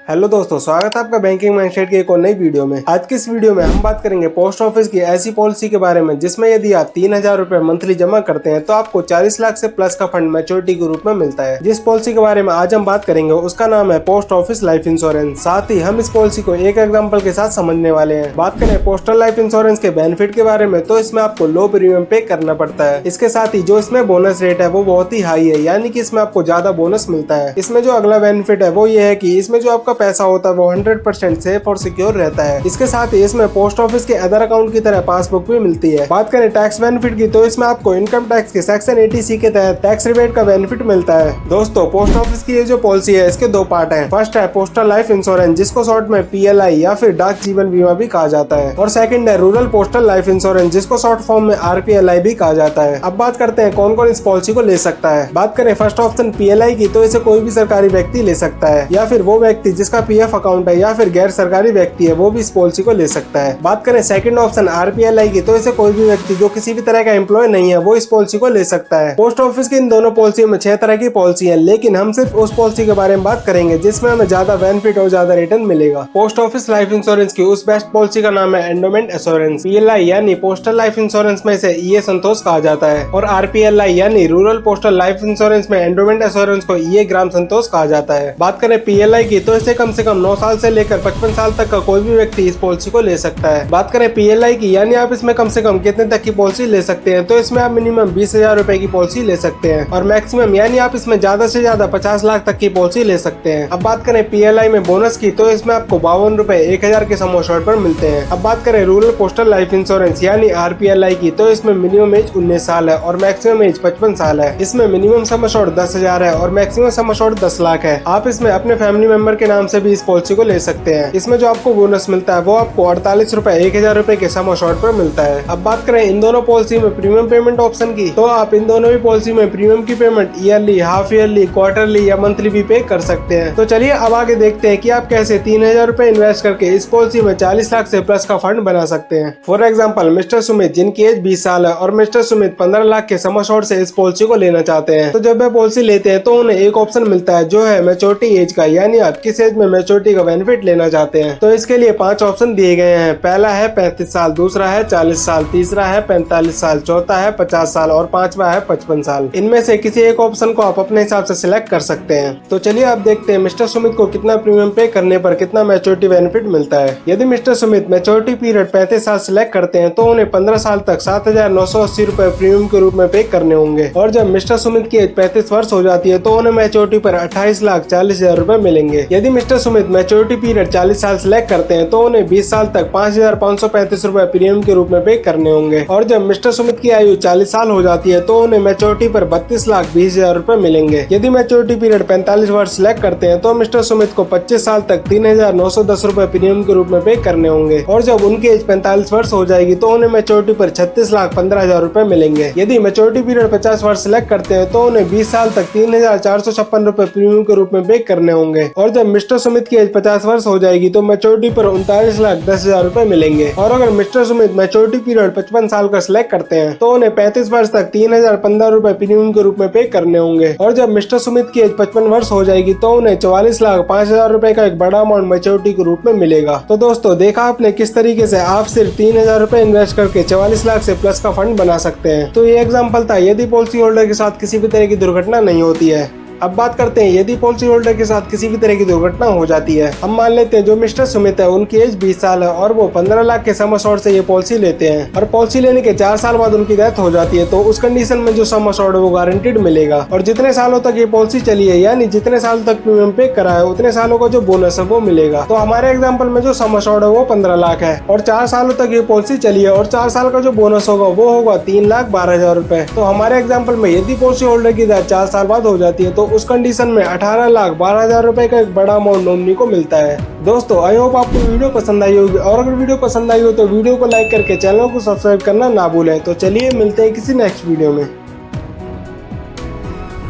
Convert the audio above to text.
Hello दोस्तों, स्वागत है आपका बैंकिंग माइंडसेट की एक और नई वीडियो में। आज की इस वीडियो में हम बात करेंगे पोस्ट ऑफिस की ऐसी पॉलिसी के बारे में जिसमें यदि आप 3,000 रुपए मंथली जमा करते हैं तो आपको 40 लाख से प्लस का फंड मैच्योरिटी के रूप में मिलता है। जिस पॉलिसी के बारे में आज हम बात करेंगे उसका नाम है पोस्ट ऑफिस लाइफ इंश्योरेंस। साथ ही हम इस पॉलिसी को एक एग्जाम्पल के साथ समझने वाले हैं। बात करें पोस्टल लाइफ इंश्योरेंस के बेनिफिट के बारे में तो इसमें आपको लो प्रीमियम पे करना पड़ता है। इसके साथ ही जो इसमें बोनस रेट है वो बहुत ही हाई है, यानी कि इसमें आपको ज्यादा बोनस मिलता है। इसमें जो अगला बेनिफिट है वो ये है कि इसमें जो आपका पैसा होता है वो 100% सेफ और सिक्योर रहता है। इसके साथ ही इसमें पोस्ट ऑफिस के अदर अकाउंट की तरह पासबुक भी मिलती है। बात करें टैक्स बेनिफिट की तो इसमें आपको इनकम टैक्स के सेक्शन 80C के तहत टैक्स रिबेट का बेनिफिट मिलता है। दोस्तों, पोस्ट ऑफिस की ये जो पॉलिसी है इसके दो पार्ट है। फर्स्ट है पोस्टल लाइफ इंश्योरेंस जिसको शॉर्ट में PLI या फिर डाक जीवन बीमा भी कहा जाता है, और सेकंड है रूरल पोस्टल लाइफ इंश्योरेंस जिसको शॉर्ट फॉर्म में RPLI भी कहा जाता है। अब बात करते हैं कौन कौन इस पॉलिसी को ले सकता है। बात करें फर्स्ट ऑप्शन PLI की तो इसे कोई भी सरकारी व्यक्ति ले सकता है, या फिर वो व्यक्ति जिसका PF अकाउंट है या फिर गैर सरकारी व्यक्ति है वो भी इस पॉलिसी को ले सकता है। बात करें सेकंड ऑप्शन RPLI की तो इसे कोई भी व्यक्ति जो किसी भी तरह का एम्प्लॉय नहीं है वो इस पॉलिसी को ले सकता है। पोस्ट ऑफिस की इन दोनों पॉलिसियों में 6 तरह की पॉलिसी है, लेकिन हम सिर्फ उस पॉलिसी के बारे में बात करेंगे जिसमें हमें ज्यादा बेनिफिट और ज्यादा रिटर्न मिलेगा। पोस्ट ऑफिस लाइफ इंश्योरेंस की उस बेस्ट पॉलिसी का नाम है एंडोमेंट एश्योरेंस। PLI यानी पोस्टल लाइफ इंश्योरेंस में इसे EA संतोष कहा जाता है, और RPLI यानी रूरल पोस्टल लाइफ इंश्योरेंस में एंडोमेंट एश्योरेंस को EA ग्राम संतोष कहा जाता है। बात करें PLI की तो इसे कम से कम 9 साल से लेकर 55 साल तक का कोई भी व्यक्ति इस पॉलिसी को ले सकता है। बात करें PLI की यानी आप इसमें कम से कम कितने तक की पॉलिसी ले सकते हैं तो इसमें आप मिनिमम 20,000 रुपए की पॉलिसी ले सकते हैं, और मैक्सिमम यानी आप इसमें ज्यादा से ज्यादा 50 लाख तक की पॉलिसी ले सकते हैं। अब बात करें PLI में बोनस की तो इसमें आपको 52 रुपए 1,000 के सम एश्योर्ड पर मिलते हैं। अब बात करें रूरल पोस्टल लाइफ इंश्योरेंस यानी RPLI की तो इसमें मिनिमम एज 19 साल है और मैक्सिमम एज 55 साल है। इसमें मिनिमम सम एश्योर्ड 10,000 है और मैक्सिमम सम एश्योर्ड 10 लाख है। आप इसमें अपने फैमिली मेंबर के नाम से भी इस पॉलिसी को ले सकते हैं। इसमें जो आपको बोनस मिलता है वो आपको 48 रुपए 1,000 रुपए के सम एश्योर्ड पर मिलता है। अब बात करें इन दोनों पॉलिसी में प्रीमियम पेमेंट ऑप्शन की तो आप इन दोनों भी पॉलिसी में प्रीमियम की payment yearly, half yearly, quarterly या मंथली भी पे कर सकते हैं। तो चलिए अब आगे देखते हैं कि आप कैसे 3,000 रुपए इन्वेस्ट करके इस पॉलिसी में 40 लाख से प्लस का फंड बना सकते हैं। फॉर एग्जाम्पल मिस्टर सुमित जिनकी एज 20 साल है और मिस्टर सुमित 15 लाख के सम एश्योर्ड से इस पॉलिसी को लेना चाहते हैं, तो जब वे पॉलिसी लेते हैं तो उन्हें एक ऑप्शन मिलता है जो है मैच्योरिटी एज का, यानी आप किस एज में मैच्योरिटी का बेनिफिट लेना चाहते हैं। तो इसके लिए 5 ऑप्शन दिए गए हैं। पहला है 35 साल, दूसरा है 40 साल, तीसरा है 45 साल, चौथा है 50 साल और पांचवा है 55 साल। इनमें से किसी एक ऑप्शन को आप अपने हिसाब से सिलेक्ट कर सकते हैं। तो चलिए आप देखते हैं मिस्टर सुमित को कितना प्रीमियम पे करने पर कितना मैच्योरिटी बेनिफिट मिलता है। यदि मिस्टर सुमित मैच्योरिटी पीरियड 35 साल सिलेक्ट करते हैं तो उन्हें 15 साल तक 7,980 रुपए प्रीमियम के रूप में पे करने होंगे, और जब मिस्टर सुमित की एज 35 वर्ष हो जाती है तो उन्हें मैच्योरिटी पर 28,40,000 रुपए मिलेंगे। यदि मिस्टर सुमित मैच्योरिटी पीरियड 40 साल सिलेक्ट करते हैं तो उन्हें 20 साल तक 5,535 रुपए प्रीमियम के रूप में पे करने होंगे, और जब मिस्टर सुमित की आयु 40 साल हो जाती है तो उन्हें मैच्योरिटी पर 32,20,000 रुपए मिलेंगे। यदि मैच्योरिटी पीरियड 45 वर्ष सिलेक्ट करते हैं तो मिस्टर सुमित को 25 साल तक 3,910 रुपए प्रीमियम के रूप में पे करने होंगे, और जब उनकी एज 45 वर्ष हो जाएगी तो उन्हें मैच्योरिटी पर 36,15,000 रुपए मिलेंगे। यदि मैच्योरिटी पीरियड 50 वर्ष सिलेक्ट करते हैं तो उन्हें 20 साल तक 3,456 रुपए प्रीमियम के रूप में पे करने होंगे, और जब मिस्टर सुमित की एज 50 वर्ष हो जाएगी तो मैच्योरिटी पर 39,10,000 रुपए मिलेंगे। और अगर मिस्टर सुमित मैच्योरिटी पीरियड 55 साल का सिलेक्ट करते हैं तो उन्हें 35 वर्ष तक 3,015 रुपए प्रीमियम के रूप में पे करने होंगे, और जब मिस्टर सुमित की एज 55 वर्ष हो जाएगी तो उन्हें 44,05,000 रुपए का एक बड़ा अमाउंट मैच्योरिटी के रूप में मिलेगा। तो दोस्तों, देखा आपने किस तरीके से आप सिर्फ 3,000 रुपए इन्वेस्ट करके 44 लाख से प्लस का फंड बना सकते हैं। तो ये एग्जाम्पल था यदि पॉलिसी होल्डर के साथ किसी भी तरह की दुर्घटना नहीं होती है। अब बात करते हैं यदि पॉलिसी होल्डर के साथ किसी भी तरह की दुर्घटना हो जाती है। हम मान लेते हैं जो मिस्टर सुमित है उनकी एज 20 साल है और वो 15 लाख के सम एश्योर्ड से ये पॉलिसी लेते हैं, और पॉलिसी लेने के 4 साल बाद उनकी डेथ हो जाती है तो उस कंडीशन में जो सम एश्योर्ड है वो गारंटीड मिलेगा, और जितने सालों तक ये पॉलिसी चली है यानी जितने साल तक प्रीमियम पे करा है उतने सालों का जो बोनस है वो मिलेगा। तो हमारे एग्जाम्पल में जो सम एश्योर्ड है वो 15 लाख है और 4 सालों तक ये पॉलिसी चली है, और 4 साल का जो बोनस होगा वो होगा 3,12,000 रुपए। तो हमारे एग्जाम्पल में यदि पॉलिसी होल्डर की डेथ 4 साल बाद हो जाती है तो उस कंडीशन में 18,12,000 रुपए का एक बड़ा अमाउंट नॉमिनी को मिलता है। दोस्तों, आई होप आपको वीडियो पसंद आई होगी, और अगर वीडियो पसंद आई हो तो वीडियो को लाइक करके चैनल को सब्सक्राइब करना ना भूलें। तो चलिए मिलते हैं किसी नेक्स्ट वीडियो में।